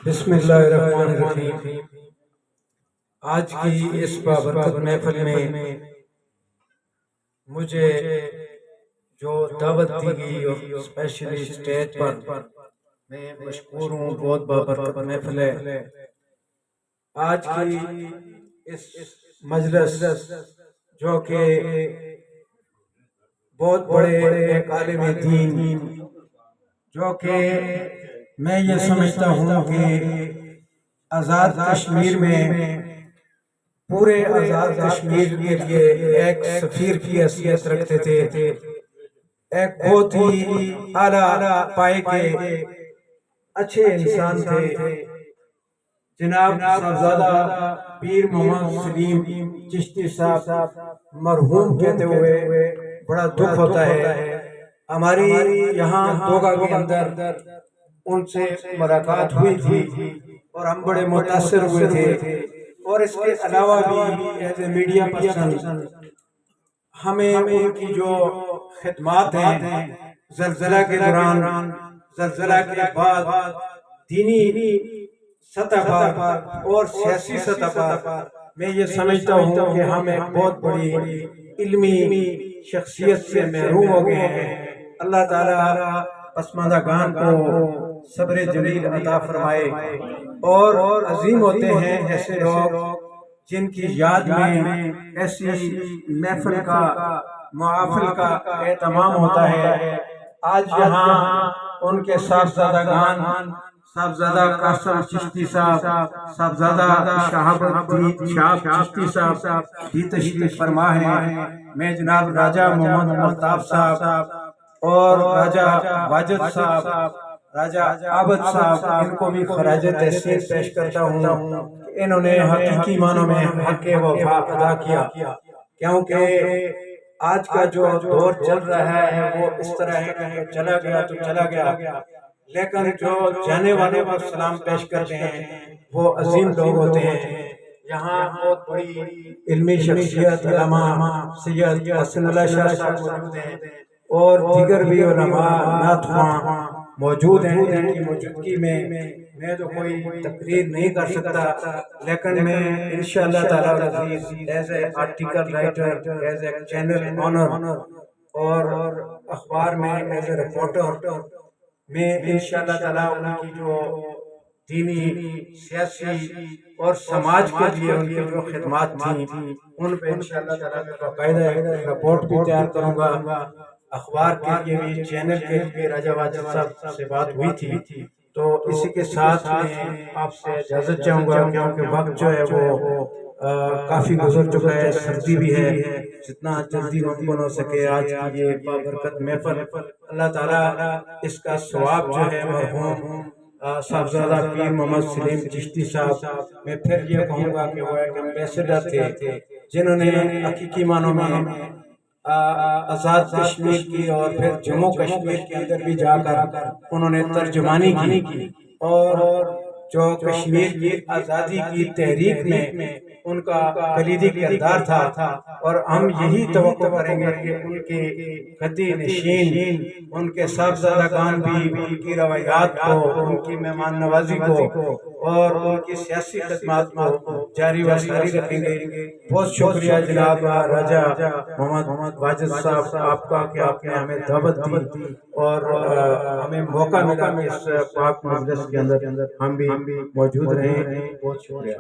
بسم اللہ الرحمن الرحیم۔ آج کی اس بابرکت محفل میں مجھے جو دعوت دی گئی اور اسپیشلی اسٹیج پر میں مشکور ہوں، بہت بابرکت محفل ہے۔ آج کی اس مجلس جو کہ بہت بڑے ایک عالم دین، جو کہ میں یہ سمجھتا ہوں کہ آزاد کشمیر میں پورے آزاد کشمیر کے لیے ایک سفیر کی حیثیت رکھتے تھے، ایک بہت ہی اعلیٰ پائے کے اچھے انسان تھے۔ جناب صاحبزادہ پیر محمد سلیم چشتی صاحب مرحوم کہتے ہوئے بڑا دکھ ہوتا ہے۔ ہماری یہاں دوگا کے اندر ان سے ملاقات ہوئی تھی اور ہم بڑے متاثر ہوئے تھے، اور اس کے علاوہ بھی ایز اے میڈیا پرسن ہمیں ان کی جو خدمات ہیں زلزلہ کے دوران، زلزلہ کے بعد دینی سطح پر اور سیاسی سطح پر میں یہ سمجھتا ہوں کہ ہم ایک بہت بڑی علمی شخصیت سے محروم ہو گئے ہیں۔ اللہ تعالیٰ پسماندگان کو صبر جمیل عطا فرمائے، اور عظیم ہوتے ہیں ایسے لوگ جن کی یاد میں ایسی محفل کا محافل کا اہتمام ہوتا ہے۔ آج یہاں ان کے صاحبزادگان، صاحبزادہ قاسم چشتی صاحب، صاحبزادہ شہاب چشتی صاحب بھی تشریف فرما ہیں۔ میں جناب راجہ محمد ملتاف صاحب اور راجہ واجد صاحب، راجہ عابد صاحب، ان کو بھی خراج تحسین پیش کرتا ہوں۔ انہوں نے حقیقی معنوں میں حق وفا ادا کیا، کیونکہ آج کا جو دور چل رہا ہے وہ اس طرح ہے کہ چلا گیا تو چلا گیا، لیکن جو جانے والوں کو سلام پیش کرتے ہیں وہ عظیم لوگ ہوتے ہیں۔ یہاں بہت بڑی علمی شخصیت علامہ سید حسن اللہ شاہ صاحب موجود ہیں، اور دیگر بھی علماء ناتخواں موجود ہیں جن کی موجودگی میں تو کوئی تقریر نہیں کر سکتا، لیکن میں انشاءاللہ تعالیٰ as a article writer, as a channel owner, اور اخبار میں ایز اے رپورٹر میں انشاءاللہ تعالیٰ ان کی جو دینی، سیاسی اور سماج کے لیے ان کی جو خدمات تھیں ان پہ انشاءاللہ تعالیٰ میں باقاعدہ رپورٹ بھی تیار کروں گا۔ اخبار کے لیے بھی، چینل کے لیے راجہ واجد صاحب سے بات ہوئی تھی، تو اسی کے ساتھ میں آپ سے اجازت چاہوں گا کیونکہ وقت جو ہے وہ کافی گزر چکا ہے، سردی بھی ہے۔ جتنا جلدی ممکن ہو سکے آج کی یہ بابرکت محفل، اللہ تعالیٰ اس کا ثواب جو ہے مرحوم صاحبزادہ پیر محمد سلیم چشتی صاحب، میں پھر یہ کہوں گا کہ وہ ایک ایمبیسڈر تھے جنہوں نے حقیقی معنوں میں آزاد کشمیر کی اور پھر جموں کشمیر کے اندر بھی جا کر انہوں نے ترجمانی کی، اور جو کشمیر کی آزادی کی تحریک میں ان کا کلیدی کردار تھا، اور ہم یہی توقع کریں گے کہ ان کے خطی نشین، ان کے صاحبزادگان بھی ان کی روایات کو، ان کی مہمان نوازی کو اور ان کی سیاسی خدمات کو جاری و ساری رکھیں گے۔ بہت شکریہ جناب راجہ محمد واجد صاحب آپ کا کہ آپ نے ہمیں دعوت دی اور ہمیں موقع ملا کہ اس پاک مجلس کے اندر ہم بھی موجود رہیں۔ بہت شکریہ۔